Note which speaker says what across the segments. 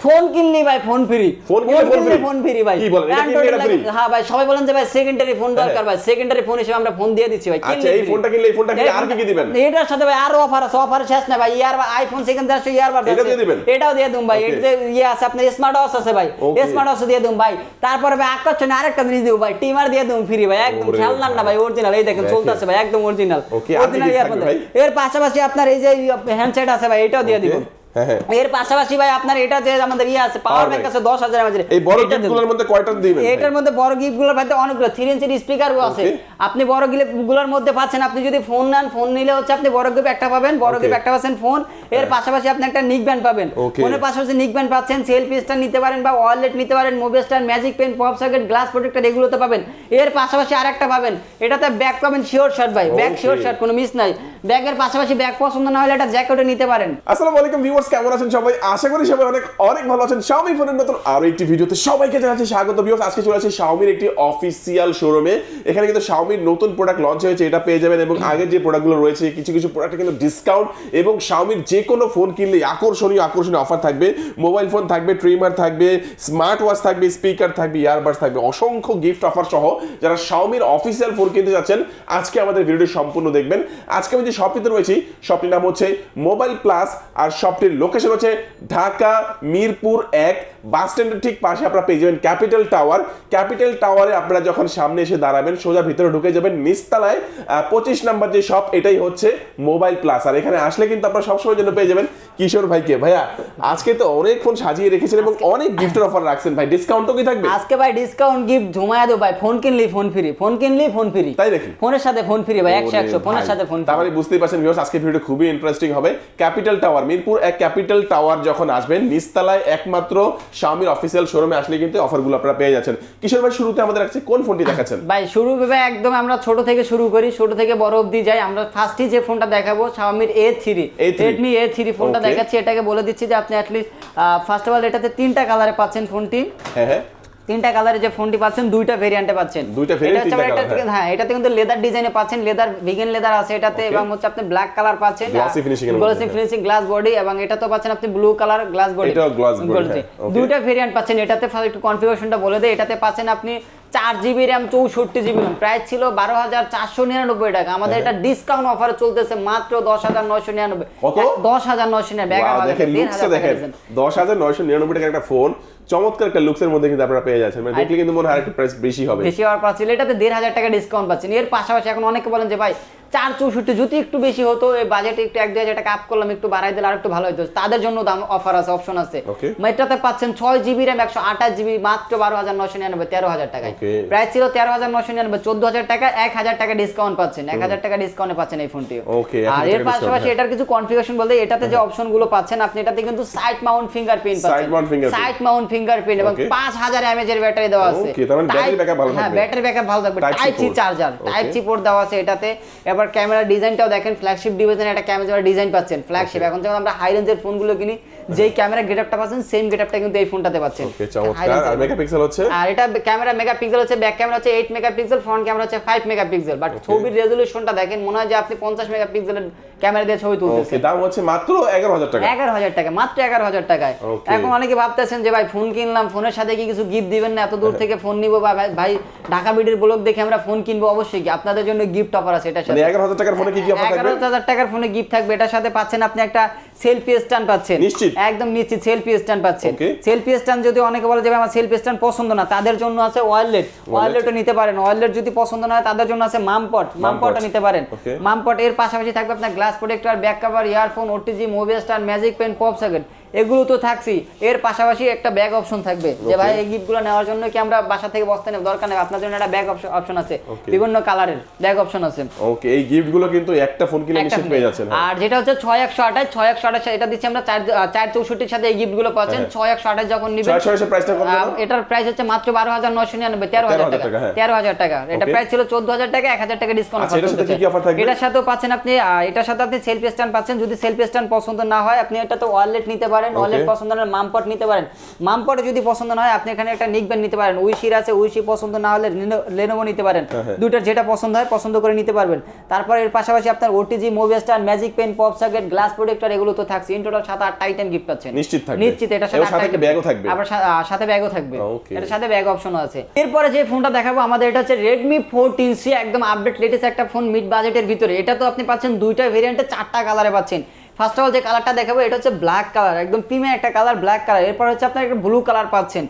Speaker 1: Phone কিনলি ভাই phone free, phone কিনলে ফোন ফ্রি ভাই।
Speaker 2: কি বলেন এটা কিনলে এটা ফ্রি?
Speaker 1: হ্যাঁ ভাই সবাই বলেন যে ভাই সেকেন্ডারি ফোন দরকার ভাই, সেকেন্ডারি ফোন হিসেবে আমরা ফোন দিয়ে দিচ্ছি ভাই।
Speaker 2: আচ্ছা এই ফোনটা কিনলে এই ফোনটা কিনলে আর কি দিবেন?
Speaker 1: এটার সাথে ভাই আরো অফার আছে, অফার শেষ না ভাই। ইয়ার আইফোন সেকেন্ড আছে, ইয়ারবাড আছে,
Speaker 2: এটা দিয়ে দিবেন?
Speaker 1: এটাও দিয়ে দেব ভাই। এটা ইয়ে আছে আপনার স্মার্ট ওয়াচ আছে ভাই, স্মার্ট ওয়াচ দিয়ে দেব ভাই। তারপরে ভাই আকর্ষণীয় আরেকটা জিনিস দেব ভাই, টিমার দিয়ে দেব ফ্রি ভাই, একদম খেলনা না ভাই, অরিজিনাল। এই দেখেন চলতেছে ভাই, একদম অরিজিনাল অরিজিনাল ইয়ারবাড। এর পাশাপাশি আপনার এই যে হ্যান্ডসেট আছে ভাই, এটাও দিয়ে দিব। এর পাশাপাশি ভাই আপনার এটা যে আমাদের ইয়ে আছে পাওয়ার ব্যাংক আছে 10,000 এর মধ্যে।
Speaker 2: এই বড় গিফটগুলোর মধ্যে কয়টা দিবেন?
Speaker 1: এটার মধ্যে বড় গিফটগুলোর মধ্যে অনেকগুলো 3 ইঞ্চির স্পিকারও আছে। আপনি বড় গিফটগুলোর মধ্যে পাচ্ছেন, আপনি যদি ফোন নেন, ফোন নিলে হচ্ছে আপনি বড় গিফট একটা পাবেন, বড় গিফট একটা পাচ্ছেন ফোন। এর পাশাপাশি আপনি একটা নিক ব্যান্ড পাবেন, ফোনের পাশাপাশি নিক ব্যান্ড পাচ্ছেন, সেলফি স্ট্যান্ড নিতে পারেন বা ওয়ালেট নিতে পারেন, mobile stand, magic pen, pop socket, glass protector এগুলো তো পাবেন। এর পাশাপাশি আরেকটা পাবেন, এটাতে ব্যাগ পাবেন শিওর শট ভাই, ব্যাগ শিওর শট, কোনো মিস নাই। ব্যাগের পাশাপাশি ব্যাগ পছন্দ না হলে এটা জ্যাকেটও নিতে পারেন।
Speaker 2: আসসালামু আলাইকুম ভিউয়ার্স, কেমন আছেন সবাই? আশা করি সবাই অনেক অনেক ভালো আছেন। Xiaomi ফোনের নতুন আরো একটি ভিডিওতে সবাইকে জানাচ্ছি স্বাগত। ভিউয়ার্স আজকে চলে আসছি Xiaomi এর একটি অফিশিয়াল শোরুমে। এখানে কিন্তু Xiaomi এর নতুন প্রোডাক্ট লঞ্চ হয়েছে, এটা পেয়ে যাবেন। এবং আগের যে প্রোডাক্টগুলো রয়েছে কিছু কিছু প্রোডাক্টে কিন্তু ডিসকাউন্ট, এবং Xiaomi এর যে কোনো ফোন কিনলে আকর্ষণীয় অফার থাকবে। মোবাইল ফোন থাকবে, ট্রিমার থাকবে, স্মার্ট ওয়াচ থাকবে, স্পিকার থাকবে, ইয়ারবাডস থাকবে, অসংখ্য গিফট অফার সহ যারা Xiaomi এর অফিশিয়াল ফোন কিনতে যাচ্ছেন আজকে আমাদের ভিডিওটি সম্পূর্ণ দেখবেন। আজকে আমি যে শপটিতে রয়েছি, শপটির নাম হচ্ছে মোবাইল প্লাস, আর শপটির লোকেশন হচ্ছে ঢাকা মিরপুর 1 বাস স্ট্যান্ডের ঠিক পাশে আপনারা পেয়ে যাবেন ক্যাপিটাল টাওয়ার। ক্যাপিটাল টাওয়ারে আপনারা যখন সামনে এসে দাঁড়াবেন, সোজা ভিতরে ঢুকে যাবেন, নিচতলায় 25 নাম্বার যে শপ, এটাই হচ্ছে মোবাইল প্লাস। আর এখানে আসলে কিন্তু আপনারা সবসময় জন্য পেয়ে যাবেন কিশোর ভাইকে। ভাইয়া আজকে তো অনেক ফোন সাজিয়ে রেখেছেন এবং অনেক গিফটের অফার রাখছেন ভাই, ডিসকাউন্ট তো কি থাকবে
Speaker 1: আজকে ভাই? ডিসকাউন্ট গিফট জমায়া দেব ভাই, ফোন কিনলেই ফোন ফ্রি, ফোন কিনলেই ফোন ফ্রি।
Speaker 2: তাই নাকি?
Speaker 1: ফোনের সাথে ফোন ফ্রি ভাই, 100 ফোনের সাথে ফোন ফ্রি।
Speaker 2: তাহলে বুঝতেই পারছেন ভিউয়ার্স আজকে ভিডিওটা খুবই ইন্টারেস্টিং হবে। Capital tower, Mirpur 1 capital tower যখন আসবেন, নিচতলায় একমাত্র Xiaomi অফিশিয়াল শোরুমে আসলে কিন্তু অফারগুলো আপনারা পেয়ে যাচ্ছেন। কিশোর ভাই শুরুতে আমাদের কাছে কোন ফোনটি দেখাচ্ছেন?
Speaker 1: ভাই শুরু হবে একদম আমরা ছোট থেকে শুরু করি, ছোট থেকে বড় অবধি যাই। আমরা ফার্স্টই যে ফোনটা দেখাবো Xiaomi A3, Redmi A3 ফোনটা দেখাচ্ছি। এটাকে বলে দিচ্ছি যে আপনি অ্যাটলিস্ট ফার্স্ট অফ অল এটাতে 3টা কালারে পাচ্ছেন ফোনটি। হ্যাঁ 3টা কালারে যে ফোনটি পাচ্ছেন, 2টা ভেরিয়েন্টে পাচ্ছেন।
Speaker 2: 2টা ভেরিয়েন্ট 3টা কালার।
Speaker 1: হ্যাঁ এটাতে কিন্তু লেদার ডিজাইনে পাচ্ছেন, লেদার ভিগান লেদার আছে এটাতে, এবং হচ্ছে আপনি ব্ল্যাক কালার পাচ্ছেন, গ্লাসি ফিনিশিং গ্লাস বডি, এবং এটা তো পাচ্ছেন আপনি ব্লু কালার গ্লাস বডি,
Speaker 2: এটাও গ্লাস বডি।
Speaker 1: 2টা ভেরিয়েন্ট পাচ্ছেন। এটাতে একটু কনফিগারেশনটা বলে দেই। এটাতে পাচ্ছেন আপনি 4GB RAM 64GB RAM, price ছিল 12,499 টাকা। আমাদের এটা ডিসকাউন্ট অফারে চলতেছে মাত্র 10,999।
Speaker 2: কত?
Speaker 1: 10,999।
Speaker 2: দেখেন লুকসটা দেখেন, 10,999 টাকার একটা ফোন, চমৎকার একটা লুকসের মধ্যে কিন্তু আপনারা পেয়ে যাচ্ছেন। মানে দেখলে কিন্তু মনে হয় আরেকটু প্রাইস বেশি হবে,
Speaker 1: বেশি হওয়ার কথা ছিল। এটাতে 1,500 টাকা ডিসকাউন্ট পাচ্ছেন। এর পাশাপাশি এখন অনেকে বলেন যে ভাই 464 যদি একটু বেশি হতো, এই বাজেটে একটু 1-2,000 টাকা আপ করলাম, একটু বাড়াই দিলে আর একটু ভালো হতো, তাদের জন্য দাম অফার আছে, অপশন আছে। এটাতে পাচ্ছেন 6GB RAM 128GB মাত্র 12,999, 13,000 টাকায়। প্রাইস ছিল 13,999, 14,000 টাকা, 1,000 টাকা ডিসকাউন্ট পাচ্ছেন, 1,000 টাকা ডিসকাউন্টে পাচ্ছেন এই ফোনটি। আর এর পাশাপাশি এটার কিছু কনফিগারেশন বলতে, এটাতে যে অপশনগুলো পাচ্ছেন আপনি, এটাতে কিন্তু সাইড মাউন্ট ফিঙ্গারপ্রিন্ট পাচ্ছেন, সাইড মাউন্ট ফিঙ্গারপ্রিন্ট, এবং 5000 mAh এর ব্যাটারি দেওয়া আছে।
Speaker 2: ব্যাটারি ব্যাকআপ ভালো থাকবে।
Speaker 1: হ্যাঁ ব্যাটারি ব্যাকআপ ভালো থাকবে। Type C charger, type C port দেওয়া আছে এটাতে। এবার ক্যামেরা ডিজাইন দেখেন, ফ্ল্যাগশিপ ডিভাইসের একটা ক্যামেরা ডিজাইন পাচ্ছেন, ফ্ল্যাগশিপ। এখন যখন আমরা হাই রেঞ্জের ফোনগুলো কিনি, যেই ক্যামেরা গেটআপটা পাচ্ছেন, সেম গেটআপটা কিন্তু এই ফোনটাতে পাচ্ছেন।
Speaker 2: ওকে চমৎকার। আর মেগাপিক্সেল হচ্ছে,
Speaker 1: আর এটা ক্যামেরা মেগাপিক্সেল হচ্ছে, ব্যাক ক্যামেরা হচ্ছে 8 মেগাপিক্সেল, ফ্রন্ট ক্যামেরা হচ্ছে 5 মেগাপিক্সেল। বাট ছবির রেজোলিউশনটা দেখেন, মনে হয় যে আপনি 50 মেগাপিক্সেলের ক্যামেরা দিয়ে ছবি তুলতেছেন।
Speaker 2: ওকে দাম হচ্ছে মাত্র 11,000 টাকা।
Speaker 1: 11,000 টাকা, মাত্র 11,000 টাকায়। এখন অনেকে ভাবতেছেন যে ভাই ফোন কিনলাম, ফোনের সাথে কি কিছু গিফট দিবেন না? এত দূর থেকে ফোন নিব, বা ভাই ঢাকা ভিডিওর ব্লগ দেখে আমরা ফোন কিনবো, অবশ্যই কি আপনাদের জন্য গিফট অফার আছে। এটার সাথে
Speaker 2: 11,000 টাকার ফোনে কি কি অফার থাকবে?
Speaker 1: 11,000 টাকার ফোনে গিফট থাকবে। এটার সাথে পাচ্ছেন আপনি একটা সেলফি স্ট্যান্ড পাচ্ছেন,
Speaker 2: নিশ্চিত
Speaker 1: একদম নিশ্চিত সেলফি স্ট্যান্ড পাচ্ছেন। সেলফি স্ট্যান্ড যদি অনেকে বলে যে আমার সেলফি স্ট্যান্ড পছন্দ না, তাদের জন্য আছে ওয়ালেটও নিতে পারেন। ওয়ালেট যদি পছন্দ না হয় তাদের জন্য আছে মামপটও নিতে পারেন। মামপট এর পাশাপাশি থাকবে আপনার glass protector, back cover, earphone, OTG, mobile stand, magic pen, pop socket, এগুলো তো থাকছি। এর পাশাপাশি একটা ব্যাগ অপশন থাকবে, যে ভাই এই গিফটগুলো নেওয়ার জন্য কি আমরা বাসা থেকে বস্তা নেব, দরকার নেই, আপনার জন্য একটা ব্যাগ অপশন আছে, বিভিন্ন কালারের ব্যাগ অপশন আছে।
Speaker 2: ওকে এই গিফটগুলো কিন্তু একটা ফোন কিনলে নিশ্চিত পেয়ে যাচ্ছেন।
Speaker 1: আর যেটা হচ্ছে 6128 এটা দিচ্ছি আমরা 464 এর সাথে এই গিফটগুলো পাচ্ছেন। 6128 যখন নেবেন,
Speaker 2: 668 এর প্রাইসটা কত?
Speaker 1: এটার প্রাইস হচ্ছে মাত্র 12,999, 13,000 টাকা। 13,000 টাকা। এটা প্রাইস ছিল 14,000 টাকা, 1,000 টাকা ডিসকাউন্ট আছে।
Speaker 2: এটার সাথে কি অফার থাকবে?
Speaker 1: এটার সাথেও পাচ্ছেন আপনি, এটার সাথে আপনি সেলফি স্ট্যান্ড পাচ্ছেন। যদি সেলফি স্ট্যান্ড পছন্দ না হয়, আপনি এটা তো ওয়ালেট নিতে পারেন, পারেন, ওয়ালেট পছন্দ না হলে মামপট নিতে পারেন, মামপটে যদি পছন্দ না হয় আপনি এখানে একটা নিকবেন নিতে পারেন, উইশির আছে উইশি পছন্দ না হলে লেনোভো নিতে পারেন, দুইটার যেটা পছন্দ হয় পছন্দ করে নিতে পারবেন। তারপর এর পাশাপাশি আপনার OTG, movie star, magic pen, pop socket, glass protector এগুলো তো থাকছে। ইন টোটাল 7-8টা আইটেম গিফট পাচ্ছেন
Speaker 2: নিশ্চিত থাকবে,
Speaker 1: নিশ্চিত। এটার সাথে একটা
Speaker 2: ব্যাগও থাকবে,
Speaker 1: আবার সাথে ব্যাগও থাকবে, এটার সাথে ব্যাগ অপশনও আছে। এরপরে যে ফোনটা দেখাবো আমাদের এটা হচ্ছে Redmi 14C, একদম আপডেট লেটেস্ট একটা ফোন মিড বাজেটের ভিতরে। এটা তো আপনি পাচ্ছেন দুইটা ভেরিয়েন্টে 4টা কালারে পাচ্ছেন। ফার্স্ট অফ অল যে কালারটা দেখাবো এটা হচ্ছে ব্ল্যাক কালার, একদম প্রিমিয়াম একটা কালার, ব্ল্যাক কালার। এরপর হচ্ছে আপনার একটা ব্লু কালার পাচ্ছেন,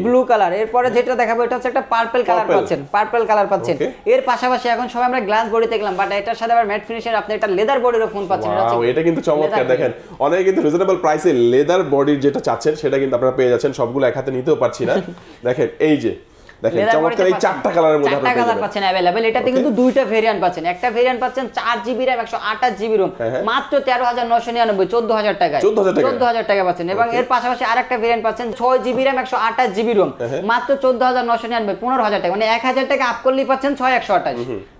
Speaker 1: ব্লু কালার। এরপরে যেটা দেখাবো এটা হচ্ছে একটা পার্পল কালার পাচ্ছেন, পার্পল কালার পাচ্ছেন। এর পাশাপাশি এখন সবাই আমরা গ্লাস বডি দেখলাম, বাট এটার সাথে আবার ম্যাট ফিনিশের আপনি একটা লেদার বডির ফোন পাচ্ছেন।
Speaker 2: এটা কিন্তু চমৎকার, দেখেন অনেকে কিন্তু রিজনেবল প্রাইসে লেদার বডির যেটা চাচ্ছেন সেটা কিন্তু আপনারা পেয়ে যাচ্ছেন। সবগুলো এক হাতে নিতেও পারছি না, দেখেন এই যে দেখেন চমৎকার এই 4টা কালারের মধ্যে
Speaker 1: আপনারা কালার পাচ্ছেন अवेलेबल। এটাতে কিন্তু দুইটা ভেরিয়েন্ট পাচ্ছেন, একটা ভেরিয়েন্ট পাচ্ছেন 4GB RAM 128GB ROM মাত্র 13999 14000 টাকায়, 14000 টাকা পাচ্ছেন। এবং এর পাশাপাশি আরেকটা ভেরিয়েন্ট পাচ্ছেন 6GB RAM 128GB ROM মাত্র 14999 15000 টাকা, মানে 1000 টাকা আপ করলেই পাচ্ছেন 6128,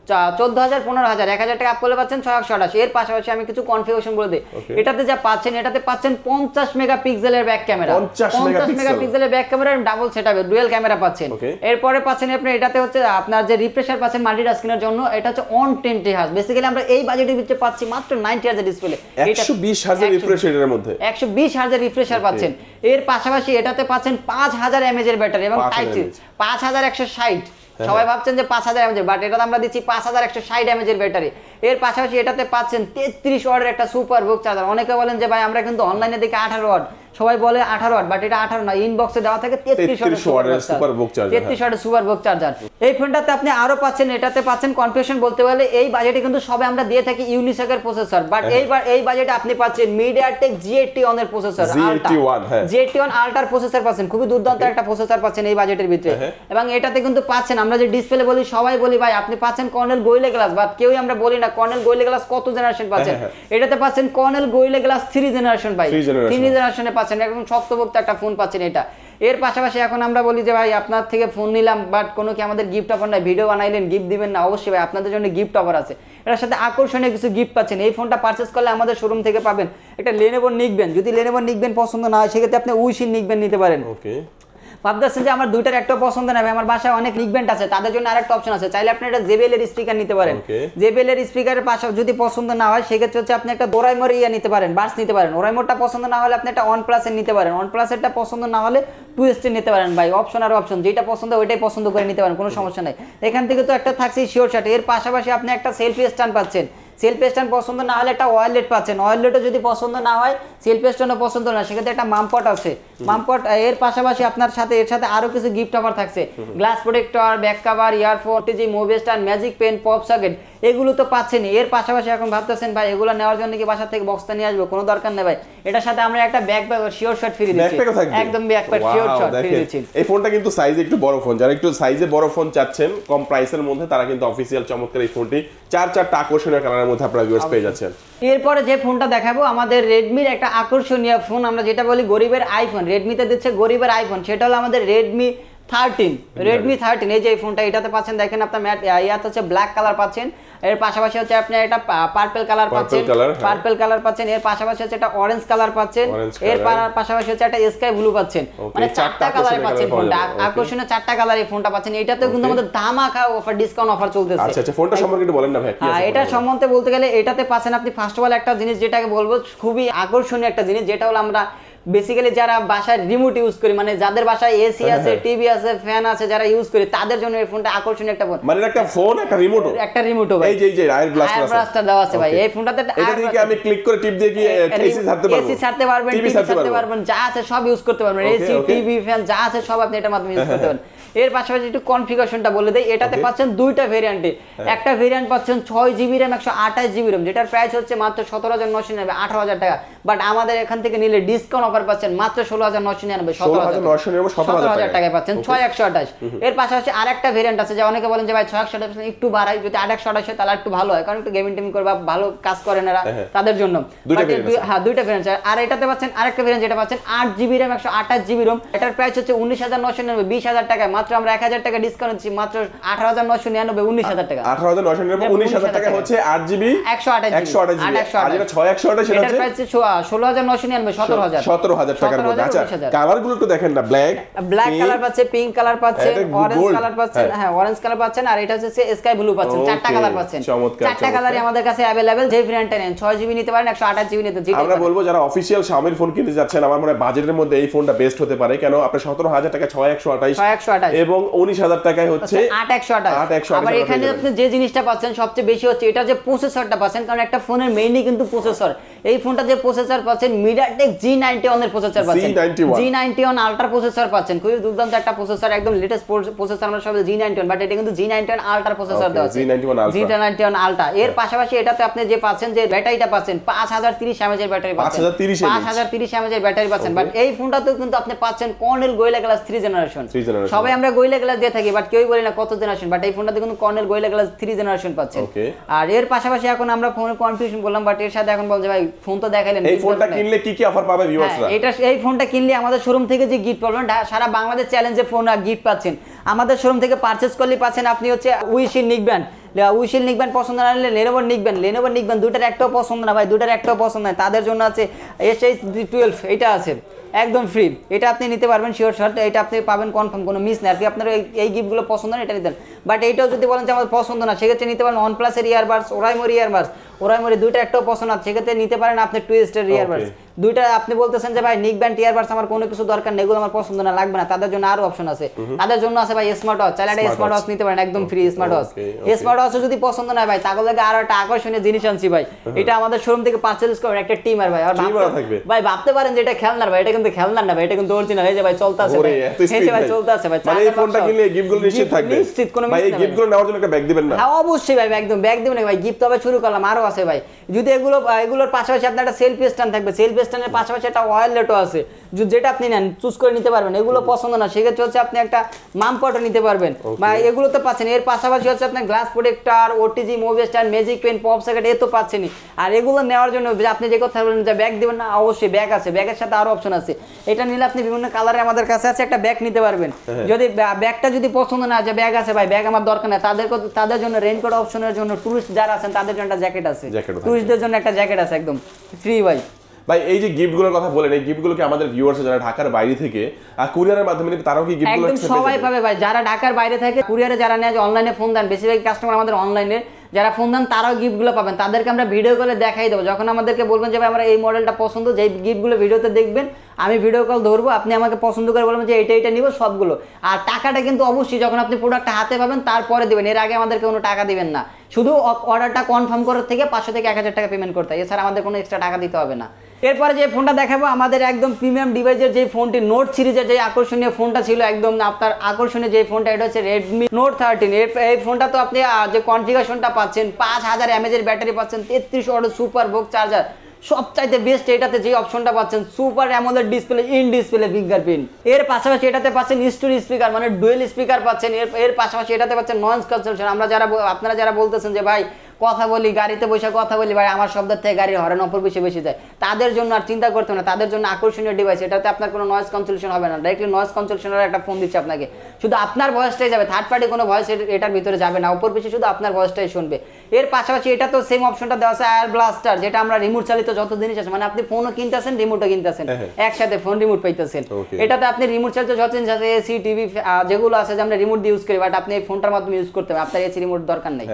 Speaker 1: 14000 15000 1000 টাকা আপ করলে পাচ্ছেন 6128। এর পাশাপাশি আমি কিছু কনফিগারেশন বলে দিই। এটাতে যা পাচ্ছেন, এটাতে পাচ্ছেন 50 মেগাপিক্সেলের ব্যাক ক্যামেরা, 50 মেগাপিক্সেলের ব্যাক ক্যামেরা, ডাবল সেটআপে ডুয়াল ক্যামেরা পাচ্ছেন। এরপরে পাচ্ছেন আপনি এটাতে হচ্ছে আপনার যে রিফ্রেশার পাচ্ছেন মাল্টিটাস্কিংয়ের জন্য, এটা হচ্ছে 120 হার্জ। বেসিক্যালি আমরা এই বাজেটের ভিতরে পাচ্ছি মাত্র 90 হার্জের ডিসপ্লে,
Speaker 2: 120 হার্জের রিফ্রেশার এর মধ্যে
Speaker 1: 120 হার্জের রিফ্রেশার পাচ্ছেন। এর পাশাপাশি এটাতে পাচ্ছেন 5000 mAh এর ব্যাটারি এবং টাইপ সি 5160। সবাই ভাবছেন যে 5000 mAh, বাট এটা আমরা দিচ্ছি 5160 mAh এর ব্যাটারি। এর পাশাপাশি এটাতে পাচ্ছেন 33 ওয়াটের একটা সুপার বুক চার্জার। অনেকে বলেন যে ভাই আমরা কিন্তু অনলাইনে দেখি 18 ওয়াট, সবাই বলে 18 ওয়াট, বাট এটা 18 না, ইনবক্সে দেওয়া থাকে 33 ওয়াটের সুপার বুক চার্জার, 33 ওয়াটের সুপার বুক চার্জার। এই ফোনটাতে আপনি আরো পাচ্ছেন, এটাতে পাচ্ছেন কনফিগারেশন বলতে গেলে এই বাজেটে কিন্তু সবে আমরা দিয়ে থাকি ইউনিসেকের প্রসেসর, বাট এই বাজেটে আপনি পাচ্ছেন MediaTek G81 এর প্রসেসর, G81 আলট্রার প্রসেসর পাচ্ছেন, খুবই দুর্দান্ত একটা প্রসেসর পাচ্ছেন এই বাজেটের ভিতরে। এবং এটাতে কিন্তু পাচ্ছেন, আমরা যে ডিসপ্লে বলি সবাই বলি ভাই আপনি পাচ্ছেন কর্নেল গোরিলা গ্লাস, বাট কেউই আমরা বলি না কর্নেল গোরিলা গ্লাস কত জেনারেশন পাচ্ছেন। এটাতে পাচ্ছেন কর্নেল গোরিলা গ্লাস 3 জেনারেশন ভাই, 3 জেনারেশনে পাচ্ছেন, একদম শক্তপোক্ত একটা ফোন পাচ্ছেন এটা। এর পাশাপাশি এখন আমরা বলি যে ভাই আপনার থেকে ফোন নিলাম, বাট কোনো কি আমাদের গিফট অফার নাই, ভিডিও বানাইলেন গিফট দিবেন না? অবশ্যই ভাই আপনাদের জন্য গিফট অফার আছে, এটার সাথে আকর্ষণীয় কিছু গিফট পাচ্ছেন। এই ফোনটা পারচেজ করলে আমাদের শোরুম থেকে পাবেন একটা লেনোভো নিকবেন, যদি লেনোভো নিকবেন পছন্দ না হয় সেক্ষেত্রে আপনি উইশির নিকবেন নিতে পারেন। ভাবতেছেন যে আমার দুইটার একটা পছন্দ না, আমার বাসায় অনেক নিকবেন্ট আছে, তাদের জন্য আরেকটা অপশন আছে, চাইলে আপনি এটা JBL এর স্পিকার নিতে পারেন। JBL এর স্পিকারের পাশে যদি পছন্দ না হয় সেক্ষেত্রে হচ্ছে আপনি একটা ডোরাইমোর নিতে পারেন, বার্স নিতে পারেন। ওরাইমোরটা পছন্দ না হলে আপনি একটা OnePlus এর নিতে পারেন, OnePlus এরটা পছন্দ না হলে 2ST নিতে পারেন ভাই। অপশন আর অপশন, যেটা পছন্দ ওইটাই পছন্দ করে নিতে পারেন, কোনো সমস্যা নাই। এখান থেকে তো একটা থাকছে শিওর শার্ট। এর পাশাপাশি আপনি একটা সেলফি স্ট্যান্ড পাচ্ছেন, সেলফি স্ট্যান্ড পছন্দ না হলে একটা ওয়ালেট পাচ্ছেন, ওয়ালেটও যদি পছন্দ না হয় সেলফি স্ট্যান্ডও পছন্দ না সেক্ষেত্রে একটা মামপট আছে, মামপট। এর পাশাপাশি আপনার সাথে এর সাথে আরো কিছু গিফট অফার থাকছে, glass protector, back cover, earphone, OTG, movie star, magic pen, pop socket, এগুলো তো পাচ্ছেনই। এর পাশাপাশি এখন ভাবতেছেন ভাই এগুলো নেওয়ার জন্য কি বাসা থেকে বক্সটা নিয়ে আসবো, কোনো দরকার নেই ভাই, এটার সাথে আমরা একটা ব্যাকপ্যাক শিওর শট ফ্রি দিচ্ছি, একদম ব্যাকপ্যাক শিওর শট ফ্রি দিচ্ছি।
Speaker 2: এই ফোনটা কিন্তু সাইজে একটু বড় ফোন, যারা একটু সাইজে বড় ফোন চাচ্ছেন কম প্রাইসের মধ্যে তারা কিন্তু অফিশিয়াল চমৎকার এই ফোনটি 4টা আকর্ষণীয় কালারের মধ্যে আপনারা ভিউয়ার্স পেয়ে যাচ্ছেন।
Speaker 1: এরপরে যে ফোনটা দেখাবো আমাদের রেডমির একটা আকর্ষণীয় ফোন, আমরা যেটা বলি গরিবের আইফোন, রেডমিতে দিচ্ছে গরিবের আইফোন, সেটা হলো আমাদের রেডমি 13। এই যে এই ফোনটা, এটাতে পাচ্ছেন দেখেন আপনার ম্যাট ইয়াতে হচ্ছে ব্ল্যাক কালার পাচ্ছেন, এর পাশাপাশি হচ্ছে আপনি এটা পার্পল কালার পাচ্ছেন, পার্পল কালার পাচ্ছেন, এর পাশাপাশি হচ্ছে একটা অরেঞ্জ কালার পাচ্ছেন, এর পাশাপাশি হচ্ছে একটা স্কাই ব্লু পাচ্ছেন, মানে 4টা কালারে পাচ্ছেন ফোনটা, আকর্ষণীয় 4টা কালার এই ফোনটা পাচ্ছেন। এটাতেও কিন্তু আমাদের ধামাকা অফার, ডিসকাউন্ট অফার চলতেছে।
Speaker 2: আচ্ছা আচ্ছা, ফোনটা সম্পর্কে একটু বলেন না ভাই।
Speaker 1: হ্যাঁ, এটা সম্বন্ধে বলতে গেলে এটাতে পাচ্ছেন আপনি ফার্স্ট অফ অল একটা জিনিস যেটাকে বলবো খুবই আকর্ষণীয় একটা জিনিস, যেটা হলো আমরা বেসিক্যালি যারা বাসায় রিমোট ইউজ করি, মানে যাদের বাসায় এসি আছে, টিভি আছে, ফ্যান আছে, যারা ইউজ করি তাদের জন্য এই ফোনটা আকর্ষণীয় একটা ফোন,
Speaker 2: মানে একটা ফোন একটা রিমোটও ভাই, এই যে আয়ার ব্লাস্টার দেওয়া আছে ভাই এই ফোনটাতে। এটা দিয়ে কি আমি ক্লিক করে টিপ দিয়ে কি এসি ছাড়তে পারবো?
Speaker 1: এসি ছাড়তে পারবেন, টিভি ছাড়তে পারবেন, যা আছে সব ইউজ করতে পারবেন, এসি টিভি ফ্যান যা আছে সব আপনি এটার মাধ্যমে ইউজ করতে পারবেন। এর পাশাপাশি একটু কনফিগারেশনটা বলে দেই, এটাতে পাচ্ছেন দুইটা ভেরিয়েন্টে, একটা ভেরিয়েন্ট পাচ্ছেন 6GB RAM 128GB ROM, যেটার প্রাইস হচ্ছে মাত্র 17999 18000 টাকা, বাট আমাদের এখান থেকে নিলে ডিসকাউন্ট অফার পাচ্ছেন মাত্র 16999 17000 টাকায় পাচ্ছেন 6128। এর পাশাপাশি আরেকটা ভেরিয়েন্ট আছে, যে অনেকে বলেন যে ভাই 6128 একটু বাড়াই, যদি 8128 হয় তাহলে একটু ভালো হয়, কারণ একটু গেমিং টেমিং করে বা ভালো কাজ করেন এরা, তাদের জন্য। হ্যাঁ, দুইটা ভেরিয়েন্ট। আর এটাতে পাচ্ছেন আরেকটা ভেরিয়েন্ট যেটা পাচ্ছেন 8GB RAM 128GB ROM, এটার প্রাইস হচ্ছে 19999 20000 টাকায়, মাত্র আমরা 1000 টাকা ডিসকাউন্ট দিচ্ছি, মাত্র 18999 19000 টাকা,
Speaker 2: 18999 19000 টাকা হচ্ছে 8GB 128GB। আর যেটা 6128 সেটা হচ্ছে
Speaker 1: 16999 17000
Speaker 2: 17,000 টাকার মধ্যে। আচ্ছা কালারগুলো একটু দেখেন না, ব্ল্যাক
Speaker 1: কালার পাচ্ছেন, পিঙ্ক কালার পাচ্ছেন, অরেঞ্জ কালার পাচ্ছেন, হ্যাঁ অরেঞ্জ কালার পাচ্ছেন, আর এটা হচ্ছে স্কাই ব্লু পাচ্ছেন। চারটা কালার পাচ্ছেন, চারটা কালারই আমাদের কাছে अवेलेबल। যে ভেরিয়েন্টটা নেন 6GB নিতে পারেন, 128GB নিতে পারেন।
Speaker 2: আমরা বলবো যারা অফিশিয়াল Xiaomi ফোন কিনতে যাচ্ছেন, আমার মনে হয় বাজেটের মধ্যে এই ফোনটা বেস্ট হতে পারে। কেন আপনি 17,000 টাকা 6128 এবং 19,000 টাকায় হচ্ছে
Speaker 1: 8128। আবার এখানে আপনি যে জিনিসটা পাচ্ছেন সবচেয়ে বেশি হচ্ছে এটা যে প্রসেসরটা পাচ্ছেন, কারণ একটা ফোনের মেইনই কিন্তু প্রসেসর। এই ফোনটা যে প্রসেসর পাচ্ছেন MediaTek G91 এর প্রসেসর পাচ্ছেন, G91 আলট্রা প্রসেসর পাচ্ছেন। খুবই দুর্দান্ত একটা প্রসেসর, একদম লেটেস্ট প্রসেসর। আমরা সবাই G91, বাট এটা কিন্তু G91 আলট্রা প্রসেসর দেওয়া আছে, G91 আলট্রা। এর পাশাপাশি এটাতে আপনি যে পাচ্ছেন যে ব্যাটারিটা পাচ্ছেন 5030 mAh এর ব্যাটারি পাচ্ছেন, 5030 mAh এর ব্যাটারি পাচ্ছেন। বাট এই ফোনটাতেও কিন্তু আপনি পাচ্ছেন কর্নেল গোরিলা গ্লাস 3 জেনারেশন। সবাই আমরা গোরিলা গ্লাস দিয়ে থাকি, বাট কেউই বলি না কত জেনারেশন, বাট এই ফোনটাতে কিন্তু কর্নেল গোরিলা গ্লাস 3 জেনারেশন পাচ্ছেন। আর এর পাশাপাশি এখন আমরা ফোনের কনফিগারেশন বললাম, বাট এর সাথে এখন বলছে ভাই ফোন তো দেখাইলেন,
Speaker 2: এই ফোনটা কিনলে কি কি অফার পাবে ভিউয়ার্সরা?
Speaker 1: এটা এই ফোনটা কিনলে আমাদের শোরুম থেকে যে গিফট পাবেন, সারা বাংলাদেশ চ্যালেঞ্জে ফোন আর গিফট পাচ্ছেন। আমাদের শোরুম থেকে পারচেজ করলে পাচ্ছেন আপনি হচ্ছে উইশিল নিকব্যান্ড। উইশিল নিকব্যান্ড পছন্দ না হলে লেনোভো নিকব্যান্ড, দুটার একটাও পছন্দ না ভাই, দুটার একটাও পছন্দ নয়, তাদের জন্য আছে SH12, এটা আছে একদম ফ্রি। এটা আপনি নিতে পারবেন শিওর শর্ট, এটা আপনি পাবেন কনফার্ম, কোনো মিস নেই আর কি। আপনার এই গিফটগুলো পছন্দ না এটা নিতেন, বাট এইটাও যদি বলেন যে আমার পছন্দ না, সেক্ষেত্রে নিতে পারেন OnePlus এর ইয়ারবাডস, ওরাইমোর দুইটা একটাও পছন্দ না, সেক্ষেত্রে নিতে পারেন আপনি টুইস্টের ইয়ারবাডস। দুইটা আপনি বলতেছেন যে ভাই নিকব্যান্ড ইয়ারবাডস আমার কোনো কিছু দরকার নেই, এগুলো আমার পছন্দ না, লাগবে না, তাদের জন্য আরো অপশন আছে। তাদের জন্য আছে ভাই স্মার্ট ওয়াচ, চাইলে স্মার্ট ওয়াচ নিতে পারেন, একদম ফ্রি স্মার্ট ওয়াচ। স্মার্ট ওয়াচও যদি পছন্দ না ভাই, তাহলে আরো একটা আকর্ষণীয় জিনিস আনছি ভাই, এটা আমাদের শোরুম থেকে পারচেজ করেন একটা টিমার ভাই। আর ভাই ভাবতে পারেন যে এটা খেলনার ভাই, এটা কিন্তু খেলনার না ভাই, এটা কিন্তু অরিজিনাল। এই যে ভাই চলতেছে ভাই, চলতেছে ভাই।
Speaker 2: মানে এই ফোনটা কিনলে গিফটগুলো নিশ্চিত থাকবে,
Speaker 1: নিশ্চিত কোনো
Speaker 2: ভাই এই গিফটগুলো নেওয়ার জন্য একটা ব্যাগ দিবেন না?
Speaker 1: হ্যাঁ অবশ্যই ভাই, একদম ব্যাগ দিবেন ভাই। গিফট তবে শুরু করলাম, আরো আছে ভাই। যদি এগুলোর পাশাপাশি আপনার একটা সেলফি স্ট্যান্ড থাকবে, সেলফি স্ট্যান্ডের পাশাপাশি একটা ওয়্যালেটও আছে, যেটা আপনি নেন চুজ করে নিতে পারবেন। এগুলো পছন্দ না, সেক্ষেত্রে হচ্ছে আপনি একটা মামপটও নিতে পারবেন, বা এগুলো তো পাচ্ছেন। এর পাশাপাশি হচ্ছে আপনার glass protector, OTG movie stand, magic pen, pop socket, এ তো পাচ্ছেনই। আর এগুলো নেওয়ার জন্য আপনি যে কথা বলেন যে ব্যাগ দিবেন না, অবশ্যই ব্যাগ আছে, ব্যাগের সাথে আরো অপশন আছে। এটা নিলে আপনি বিভিন্ন কালারে আমাদের কাছে আছে, একটা ব্যাগ নিতে পারবেন। যদি ব্যাগটা যদি পছন্দ না যে ব্যাগ আছে ভাই, ব্যাগ আমার দরকার নেই, তাদের জন্য রেইনকোট অপশনের জন্য, টুরিস্ট যারা আছেন তাদের জন্য একটা জ্যাকেট আছে, টুরিস্টদের জন্য একটা জ্যাকেট আছে একদম ফ্রি ভাই।
Speaker 2: ভাই এই যে গিফটগুলোর কথা বলেন, এই গিফটগুলো কি আমাদের ভিউয়ার্স যারা ঢাকার বাইরে থেকে আর কুরিয়ারের মাধ্যমে তারাও কি গিফটগুলো
Speaker 1: একদম সবাই পাবে ভাই? যারা ঢাকার বাইরে থেকে কুরিয়ারে যারা নেয়, অনলাইনে ফোন দেন, বেশিরভাগ কাস্টমার আমাদের অনলাইনে যারা ফোন দেন তারাও গিফটগুলো পাবেন। তাদেরকে আমরা ভিডিও কলে দেখাই দেবো, যখন আমাদেরকে বলবেন যে ভাই আমরা এই মডেলটা পছন্দ, যে গিফটগুলো ভিডিওতে দেখবেন, আমি ভিডিও কল ধরবো, আপনি আমাকে পছন্দ করে বলবেন যে এটা নিব সবগুলো। আর টাকাটা কিন্তু অবশ্যই যখন আপনি প্রোডাক্টটা হাতে পাবেন তারপরে দেবেন, এর আগে আমাদেরকে কোনো টাকা দিবেন না। শুধু অর্ডারটা কনফার্ম করার থেকে 500 থেকে 1000 টাকা পেমেন্ট করতে হয়, এছাড়া আমাদের কোনো এক্সট্রা টাকা দিতে হবে না। এরপরে যে ফোনটা দেখাবো আমাদের একদম প্রিমিয়াম ডিভাইসের যে ফোনটি, নোট সিরিজের যে আকর্ষণীয় ফোনটা ছিল, একদম আপনার আকর্ষণীয় যে ফোনটা, এটা হচ্ছে Redmi Note 13। এই ফোনটা তো আপনি যে কনফিগারেশনটা পাচ্ছেন, 5000 mAh এর ব্যাটারি পাচ্ছেন, 33 ওয়াটের সুপার ভোগ চার্জার, সবচাইতে বেস্ট এটাতে যে অপশনটা পাচ্ছেন super AMOLED display, in display fingerprint. এর পাশাপাশি এটাতে পাচ্ছেন স্টোরি স্পিকার, মানে ডুয়েল স্পিকার পাচ্ছেন। এর পাশাপাশি এটাতে পাচ্ছেন নয়েজ ক্যান্সেলেশন। আপনারা যারা বলতেছেন যে ভাই কথা বলি, গাড়িতে বসে কথা বলি ভাই, আমার শব্দের থেকে গাড়ির হরেন অপর বেশি যায়, তাদের জন্য আর চিন্তা করতে হবে না, তাদের জন্য আকর্ষণীয় ডিভাইস। এটাতে আপনার কোনো নয়েজ ক্যান্সেলেশন হবে না, ডাইরেক্টলি নয়েজ ক্যান্সেলেশনের একটা ফোন দিচ্ছে আপনাকে, শুধু আপনার ভয়েসটাই যাবে, থার্ড পার্টি কোনো ভয়েস এটার ভিতরে যাবে না, অপর বেশি শুধু আপনার ভয়েসটাই শুনবে। এর পাশাপাশি এটা তো সেম অপশনটা দেওয়া আছে এয়ার ব্লাস্টার, যেটা আমরা রিমোট চালিত যত জিনিস আছে, মানে আপনি ফোনও কিনতেছেন রিমোটও কিনতেছেন, একসাথে ফোন রিমোট পাইতেছেন। এটাতে আপনি রিমোট চালিত যত জিনিস আছে, এসি টিভি যেগুলো আছে যে আমরা রিমোট দিয়ে ইউজ করি, বাট আপনি এই ফোনটার মাধ্যমে ইউজ করতে হবে, আপনার এসি রিমোট দরকার নেই।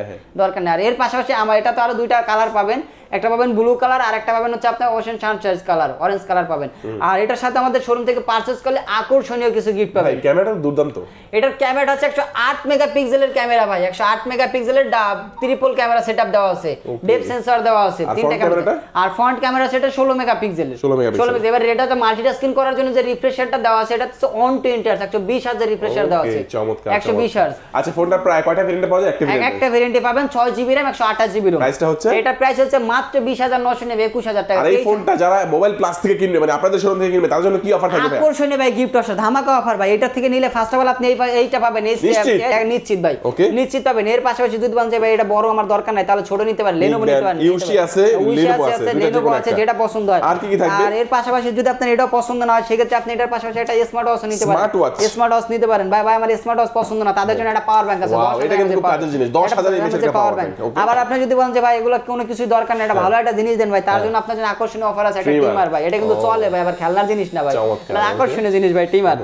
Speaker 1: আর এর পাশাপাশি আমার এটা তো আরো দুইটা কালার পাবেন, একটা পাবেন ব্লু কালার আর একটা পাবেন হচ্ছে আপনার ocean sunrise colour, orange colour পাবেন। আর এটার সাথে আমাদের শোরুম থেকে পারচেজ করলে আকর্ষণীয় কিছু গিফট পাবেন।
Speaker 2: ক্যামেরাটা দুর্দান্ত,
Speaker 1: এটার ক্যামেরা হচ্ছে 108 মেগাপিক্সেলের ক্যামেরা ভাই, 108 মেগাপিক্সেলের ট্রিপল ক্যামেরা সেটআপ দেওয়া আছে, ডেপথ সেন্সর দেওয়া আছে, তিনটা ক্যামেরা। আর ফ্রন্ট ক্যামেরা সেটা 16 মেগাপিক্সেলের, 16 মেগাপিক্সেল। এবার এটা তো মাল্টিটাস্কিং করার জন্য যে রিফ্রেশারটা দেওয়া আছে, এটা হচ্ছে অন 20 হার্জ, 120 হার্জের রিফ্রেশার দেওয়া আছে, 120 হার্জ।
Speaker 2: আচ্ছা ফোনটা প্রায় কয়টা ভেরিয়েন্টে পাওয়া যায়?
Speaker 1: একটা ভেরিয়েন্টে পাবেন 6GB RAM 128GB ROM।
Speaker 2: প্রাইসটা হচ্ছে,
Speaker 1: এটা প্রাইস হচ্ছে মাত্র 20990, 21000 টাকা।
Speaker 2: আর এই ফোনটা যারা মোবাইল প্লাস থেকে কিনবে, মানে আপনাদের শোরুম থেকে কিনবে, তার জন্য কি অফার থাকবে?
Speaker 1: আকর্ষণীয় ভাই গিফট অফার, ধামাকা অফার ভাই। এটা থেকে নিলে ফার্স্ট অফ অল আপনি এইটা পাবেন, নিশ্চিত ভাই, নিশ্চিত পাবেন। এর পাশাপাশি যদি বলেন যে ভাই এটা বড় আমার দরকার নাই, তাহলে ছোট নিতে পারেন, লেনোভো নিতে পারেন,
Speaker 2: ইউসি আছে,
Speaker 1: লেনোভো আছে, যেটা পছন্দ হয়।
Speaker 2: আর কি থাকবে?
Speaker 1: আর এর পাশাপাশি যদি আপনার এটাও পছন্দ না হয়, সেক্ষেত্রে আপনি এটার পাশাপাশি একটা স্মার্ট ওয়াচ নিতে পারেন, স্মার্ট ওয়াচ নিতে পারেন। ভাই আমার স্মার্ট ওয়াচ পছন্দ না, তাদের জন্য একটা পাওয়ার ব্যাংক আছে,
Speaker 2: 10,000 এটা কিন্তু কাজের জিনিস, 10,000 এমএএইচ এর পাওয়ার ব্যাংক।
Speaker 1: আবার আপনি যদি বলেন যে ভাই এগুলো কোনো কিছু দরকার নেই, একটা ভালো একটা জিনিস দেন ভাই, তার জন্য আপনার জন্য আকর্ষণীয় অফার আছে একটা টিমার ভাই। এটা কিন্তু চলে ভাই, আবার খেলনার জিনিস না ভাই, এটা আকর্ষণীয় জিনিস ভাই টিমার।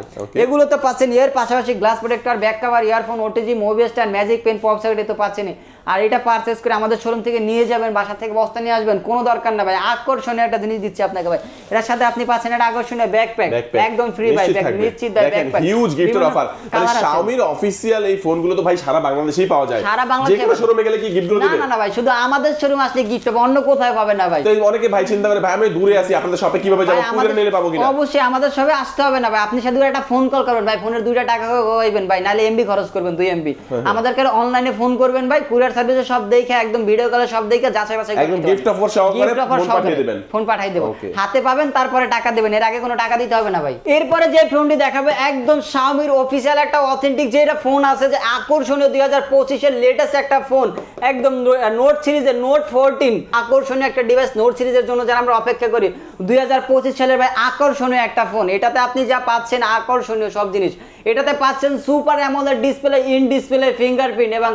Speaker 1: এগুলো তো পাচ্ছেন, এর পাশাপাশি glass protector, back cover, earphone, OTG, mobile stand, magic pen, pop socket তো পাচ্ছেন। আর এটা পারচেজ করে আমাদের শোরুম থেকে নিয়ে যাবেন, বাসা থেকে বস্তা নিয়ে আসবেন, কোনো দরকার না ভাই। আকর্ষণীয় একটা জিনিস দিচ্ছি আপনাকে ভাই, এর সাথে আপনি পাচ্ছেন একটা আকর্ষণীয় ব্যাকপ্যাক একদম ফ্রি ভাই, নিশ্চিত ব্যাকপ্যাক,
Speaker 2: হিউজ গিফটের অফার। মানে Xiaomi-র অফিশিয়াল এই ফোনগুলো তো ভাই সারা বাংলাদেশেই পাওয়া যায়,
Speaker 1: সারা বাংলাদেশে।
Speaker 2: যে কোনো শোরুমে গেলে কি গিফটগুলো দিবেন?
Speaker 1: না না ভাই, শুধু আমাদের শোরুমে আসলে গিফট হবে, অন্য কোথায় পাবেন না ভাই।
Speaker 2: তো অনেকে ভাই চিন্তা করে ভাই আমি দূরে আছি, আপনাদের শপে কিভাবে যাব, কুরিয়ার নিলে পাবো কিনা?
Speaker 1: অবশ্যই আমাদের শপে আসতে হবে না ভাই, আপনি শুধু একটা ফোন কল করবেন ভাই, ফোনের 2টা টাকা কইবেন ভাই, নালে এমবি খরচ করবেন 2 এমবি। আমাদেরকে অনলাইনে ফোন করবেন ভাই, কুরিয়ার সার্ভিসে সব দেখে একদম ভিডিও কলে সব দেখে যাচাই বাছাই করে
Speaker 2: একদম গিফট অফার সহকারে ফোন পাঠিয়ে দিবেন,
Speaker 1: ফোন পাঠিয়ে দেব, হাতে পাবেন, তারপরে টাকা দিবেন, এর আগে কোনো টাকা দিতে হবে না ভাই। এরপরে যে ফোনটি দেখাবে একদম Xiaomi-র অফিশিয়াল একটা অথেন্টিক যে এটা ফোন আছে, যে আকর্ষণীয় 2025 এর লেটেস্ট একটা ফোন, একদম নোট সিরিজের নোট 14, আকর্ষণীয় একটা ডিভাইস নোট সিরিজের জন্য যারা আমরা অপেক্ষা করি। 2025 সালের ভাই আকর্ষণীয় একটা ফোন, এটাতে আপনি যা পাচ্ছেন আকর্ষণীয় সব জিনিস। এটাতে পাচ্ছেন super AMOLED display, in display fingerprint এবং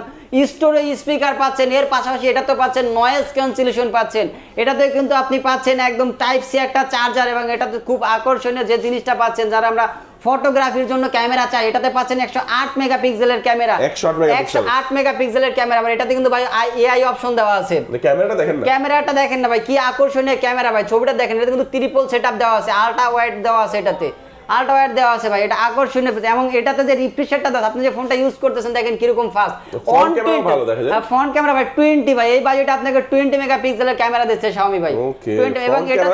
Speaker 1: স্টোরেজ স্পিকার পাচ্ছেন। এর পাশাপাশি এটাতে পাচ্ছেন নয়েজ ক্যান্সেলেশন পাচ্ছেন। এটাতে কিন্তু আপনি পাচ্ছেন একদম টাইপ সি একটা চার্জার, এবং এটাতে খুব আকর্ষণীয় যে জিনিসটা পাচ্ছেন, যারা আমরা ফটোগ্রাফির জন্য ক্যামেরা চাই, এটাতে পাচ্ছেন 108 মেগাপিক্সেলের ক্যামেরা, 108 মেগাপিক্সেলের ক্যামেরা। মানে এটাতে কিন্তু ভাই এআই অপশন দেওয়া আছে।
Speaker 2: ক্যামেরাটা দেখেন না,
Speaker 1: ক্যামেরাটা দেখেন না ভাই, কি আকর্ষণীয় ক্যামেরা ভাই, ছবিটা দেখেন, এটাতে কিন্তু ট্রিপল সেটআপ দেওয়া আছে, আলট্রা ওয়াইড দেওয়া আছে, এটাতে আলট্রা ওয়াইড দেওয়া আছে ভাই, এটা আকর্ষণীয়। এবং এটাতে যে রিফ্রেশ রেটটা দাও, আপনি যে ফোনটা ইউজ করতেছেন দেখেন কিরকম ফাস্ট,
Speaker 2: ফ্রন্ট ক্যামেরা ভালো দেখা যায়,
Speaker 1: ফ্রন্ট ক্যামেরা ভাই 20 ভাই, এই বাজেটে আপনাকে 20 মেগাপিক্সেলের ক্যামেরা দিচ্ছে Xiaomi ভাই,
Speaker 2: 20 এবং এটা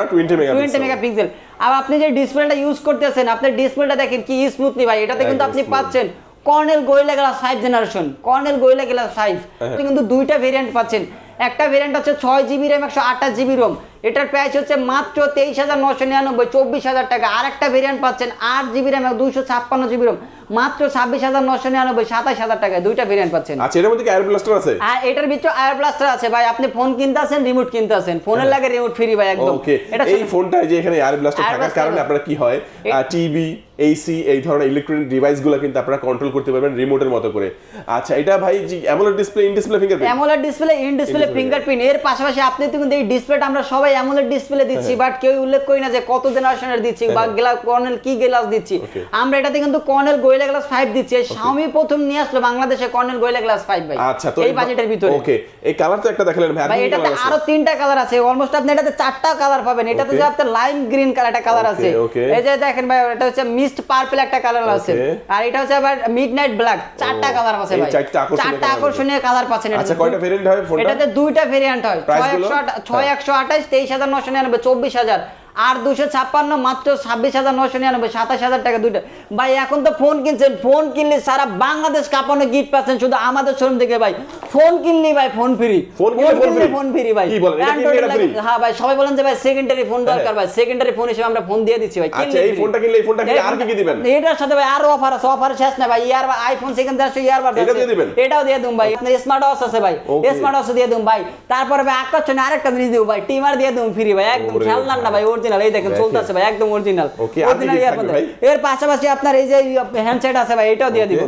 Speaker 1: 20 মেগাপিক্সেল। আর আপনি যে ডিসপ্লেটা ইউজ করতেছেন, আপনি ডিসপ্লেটা দেখেন কি স্মুথলি ভাই, এটাতে কিন্তু আপনি পাচ্ছেন colonel gorilla glass 5 generation, colonel gorilla glass 5। আপনি কিন্তু দুইটা ভেরিয়েন্ট পাচ্ছেন, একটা ভেরিয়েন্ট হচ্ছে 6GB RAM 128GB ROM, এটার প্রাইস হচ্ছে মাত্র 23,999, 24,000 টাকা। আর একটা ভেরিয়েন্ট পাচ্ছেন 8GB RAM 256GB ROM, মাত্র 26,999, 27,000 টাকায় দুইটা ভেরিয়েন্ট পাচ্ছেন।
Speaker 2: আচ্ছা, এর মধ্যে কি এয়ার ব্লাস্টার আছে?
Speaker 1: আর এটার ভিতরে এয়ার ব্লাস্টার আছে ভাই, আপনি ফোন কিনতেছেন, রিমোট কিনতেছেন, ফোনের লাগে রিমোট ফ্রি ভাই একদম।
Speaker 2: এটা এই ফোনটা যে এখানে এয়ার ব্লাস্টার থাকার কারণে আপনারা কি হয়, টিভি, এসি এই ধরনের ইলেকট্রনিক ডিভাইসগুলো কিন্তু আপনারা কন্ট্রোল করতে পারবেন রিমোটের মতো করে। আচ্ছা, এটা ভাই AMOLED display, in display fingerprint,
Speaker 1: AMOLED display, in display fingerprint. এর পাশাপাশি আপনি তো কিন্তু এই ডিসপ্লেটা আমরা সবাই অ্যামোলেড ডিসপ্লে দিচ্ছি, বাট কেউ উল্লেখ করি না যে কত জেনারেশনের দিচ্ছি বা কর্নেল কি গ্লাস দিচ্ছি। আমরা এটাতে কিন্তু কর্নেল গোরিলা গ্লাস 5 দিচ্ছি। Xiaomi প্রথম নিয়ে আসলো বাংলাদেশে কর্নেল গোরিলা গ্লাস 5 ভাই।
Speaker 2: আচ্ছা, তো
Speaker 1: এই বাজেটের ভিতরে
Speaker 2: ওকে, এই কালার তো একটা দেখালেন ভাই,
Speaker 1: এটাতে আরো 3টা কালার আছে, অলমোস্ট আপনি এটাতে 4টা কালার পাবেন। এটাতে যে আপনার লাইম গ্রিন কালার একটা কালার আছে, এই যে দেখেন ভাই, এটা হচ্ছে মিস্ট পার্পল একটা কালার আছে, আর এটা হচ্ছে আবার মিডনাইট ব্ল্যাক, 4টা কালার আছে ভাই, 4টা আকর্ষণীয় কালার পাচ্ছেন।
Speaker 2: আচ্ছা, কয়টা ভেরিয়েন্ট হয় ফোনটা?
Speaker 1: এটাতে দুইটা ভেরিয়েন্ট হয়, 6128, 23,999, 24,000, আর 256 মাত্র 26,999, 27,000 টাকা দুইটা ভাই। এখন তো ফোন কিনছেন, ফোন কিনলে সারা বাংলাদেশ কাঁপানো গিফট পাচ্ছেন শুধু আমাদের শোরুম থেকে ভাই। ফোন কিনলে ভাই ফোন ফ্রি, ফোন ফ্রি ভাই। হ্যাঁ ভাই, সবাই বলেন যে ভাই সেকেন্ডারি ফোন দরকার ভাই, সেকেন্ডারি ফোন হিসেবে আমরা ফোন দিয়ে দিচ্ছি ভাই।
Speaker 2: আচ্ছা, এই ফোনটা কিনলে এই ফোনটা কিনলে আর কি দিবেন?
Speaker 1: এটার সাথে ভাই আরো অফার আছে, অফার শেষ না ভাই। ইয়ার আইফোন সেকেন্ড জেনারেশন ইয়ারবাড
Speaker 2: এটা দিয়ে দিবেন,
Speaker 1: এটাও দিয়ে দেব ভাই। আপনার স্মার্ট ওয়াচ আছে ভাই, স্মার্ট ওয়াচ দিয়ে দেব ভাই। তারপরে ভাই আকর্ষণীয় আরেকটা জিনিস দেব ভাই, টিমার দিয়ে দেব ফ্রি ভাই, একদম খেলনা না ভাই, অরিজিনাল। এই দেখেন চলতে আছে ভাই, একদম অরিজিনাল। এর পাশাপাশি আপনার এই যে হ্যান্ডসেট আছে ভাই, এটাও দিয়ে দিব।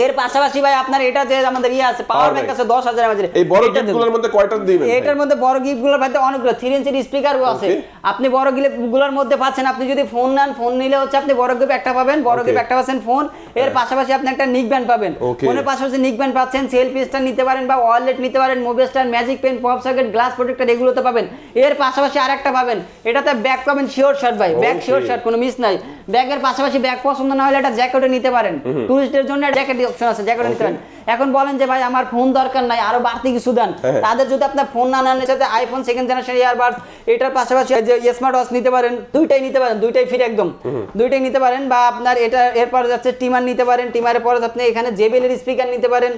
Speaker 1: এর পাশাপাশি ভাই আপনার এটা যে আমাদের আছে পাওয়ার ব্যাংক আছে 10,000 এর মধ্যে।
Speaker 2: এই বড় গিফটগুলোর মধ্যে কয়টা দিবেন?
Speaker 1: এটার মধ্যে বড় গিফটগুলোর মধ্যে অনেকগুলো 3 ইঞ্চির স্পিকারও আছে। আপনি বড় গিফটগুলোর মধ্যে পাচ্ছেন, আপনি যদি ফোন নেন, ফোন নিলে হচ্ছে আপনি বড় গিফট একটা পাবেন, বড় গিফট একটা পাচ্ছেন ফোন। এর পাশাপাশি আপনি একটা নিক ব্যান্ড পাবেন, ফোনের পাশাপাশি নিক ব্যান্ড পাচ্ছেন, সেলফি স্ট্যান্ড নিতে পারেন বা ওয়ালেট নিতে পারেন, mobile stand, magic pen, pop socket, glass protector এগুলো তো পাবেন। এর পাশাপাশি আরেকটা পাবেন, এটাতে ব্যাগ পাবেন শিওর শার্ট ভাই, ব্যাগ শিওর শার্ট, কোনো মিস নাই। ব্যাগের পাশাপাশি ব্যাগ পছন্দ না হলে এটা জ্যাকেটও নিতে পারেন, টুরিস্টদের জন্য জ্যাকেট অপশন আছে, জ্যাকেট নিতে পারেন। এখন বলেন যে ভাই আমার ফোন দরকার নাই, আরো বাড়তি কিছু দেন, তাদের যদি আপনার ফোন না নেন, সাথে আইফোন সেকেন্ড জেনারেশন ইয়ারবাডস, এটার পাশাপাশি যে স্মার্ট ওয়াচ নিতে পারেন, দুইটাই নিতে পারেন, দুইটাই ফ্রি একদম, দুইটাই নিতে পারেন। বা আপনার এটা এরপর যাচ্ছে টিমার নিতে পারেন, টিমারের পরে আপনি এখানে JBL এর স্পিকার নিতে পারেন।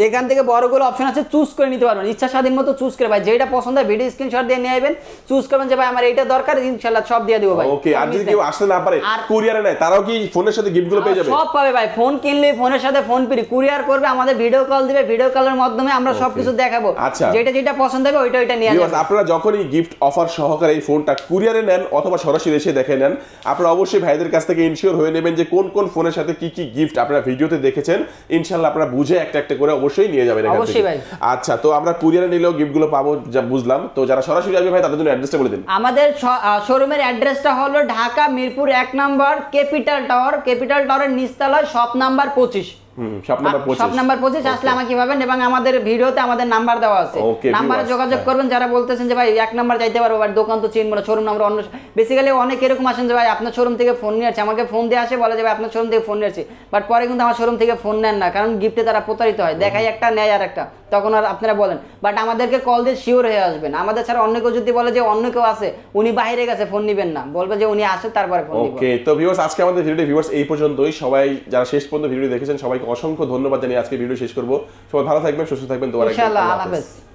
Speaker 1: এখান থেকে বড়গুলো অপশন আছে, চুজ করে নিতে পারবেন, ইচ্ছা স্বাধীন মতো চুজ করে ভাই, যেটা পছন্দ হয় ভিডিও স্ক্রিনশট দিয়ে নিয়ে আসবেন, চুজ করবেন যে ভাই আমার এইটা দরকার, ইনশাআল্লাহ সব দিয়ে দেব ভাই।
Speaker 2: ওকে, আর যদি কেউ আসতে না পারে, কুরিয়ারে নেয়, তারাও কি ফোনের সাথে গিফটগুলো পেয়ে যাবে?
Speaker 1: সব পাবে ভাই, ফোন কিনলে ফোনের সাথে ফোন ফ্রি, কুরিয়ার করবে, আমাদের ভিডিও কল দিবে, ভিডিও কলের মাধ্যমে আমরা সবকিছু দেখাবো, যেটা যেটা পছন্দ হবে ওইটা ওইটা নিয়ে আসবেন।
Speaker 2: আপনারা যখনই গিফট অফার সহকারে এই ফোনটা কুরিয়ারে নেন অথবা সরাসরি এসে দেখে নেন, আপনারা অবশ্যই ভাইদের কাছ থেকে ইনশিওর হয়ে নেবেন যে কোন কোন ফোনের সাথে কি কি গিফট আপনারা ভিডিওতে দেখেছেন। ইনশাআল্লাহ আপনারা বুঝে একটা একটা করে অবশ্যই নিয়ে যাবেন এখান
Speaker 1: অবশ্যই
Speaker 2: থেকে।
Speaker 1: ভাই।
Speaker 2: আচ্ছা, তো আমরা কুরিয়ারে নিলেও গিফটগুলো পাবো যা বুঝলাম, তো যারা সরাসরি আসবে ভাই তাদের জন্য অ্যাড্রেসটা বলে দিন।
Speaker 1: আমাদের শোরুমের অ্যাড্রেসটা হলো ঢাকা মিরপুর 1 নম্বর ক্যাপিটাল টাওয়ারের নিচতলায় shop number 25।
Speaker 2: Shop number 25।
Speaker 1: Shop number 25 আসলে আমাকে পাবেন, এবং আমাদের ভিডিওতে আমাদের নাম্বার দেওয়া আছে,
Speaker 2: Okay,
Speaker 1: নাম্বারে
Speaker 2: viewers,
Speaker 1: যোগাযোগ
Speaker 2: হ্যাঁ।
Speaker 1: করবেন। যারা বলতেছেন যে ভাই 1 নাম্বার যাইতে পারবো, বাট দোকান তো চিনবো না, শোরুম নাম্বার অন্য, বেসিক্যালি অনেক এরকম আসেন যে ভাই আপনার শোরুম থেকে ফোন নিয়ে আসছে, আমাকে ফোন দিয়ে আসে, বলে যে ভাই আপনার শোরুম থেকে ফোন নিয়ে আসছি, বাট পরে কিন্তু আমার শোরুম থেকে ফোন নেন না, কারণ গিফটে তারা প্রতারিত হয়, দেখাই একটা নেয় আর একটা, তখন আর আপনারা বলেন। বাট আমাদেরকে কল দিয়ে শিওর হয়ে আসবেন। আমাদের ছাড়া অন্য কেউ যদি বলে যে অন্য কেউ আছে, উনি বাইরে গেছে, ফোন নিবেন না, বলবে যে উনি আসে তারপরে ফোন নিব।
Speaker 2: ওকে, তো ভিউয়ার্স আজকে আমাদের ভিডিওটি ভিউয়ার্স এই পর্যন্তই। সবাই যারা শেষ পর্যন্ত ভিডিও দেখেছেন সবাইকে অসংখ্য ধন্যবাদ জানিয়ে আজকে ভিডিও শেষ করব। সবাই ভালো থাকবেন, সুস্থ থাকবেন, দোয়া রাখবেন।
Speaker 1: ইনশাআল্লাহ,
Speaker 2: আল্লাহ
Speaker 1: আল্লাহ
Speaker 2: হাফেজ।
Speaker 1: হাফেজ।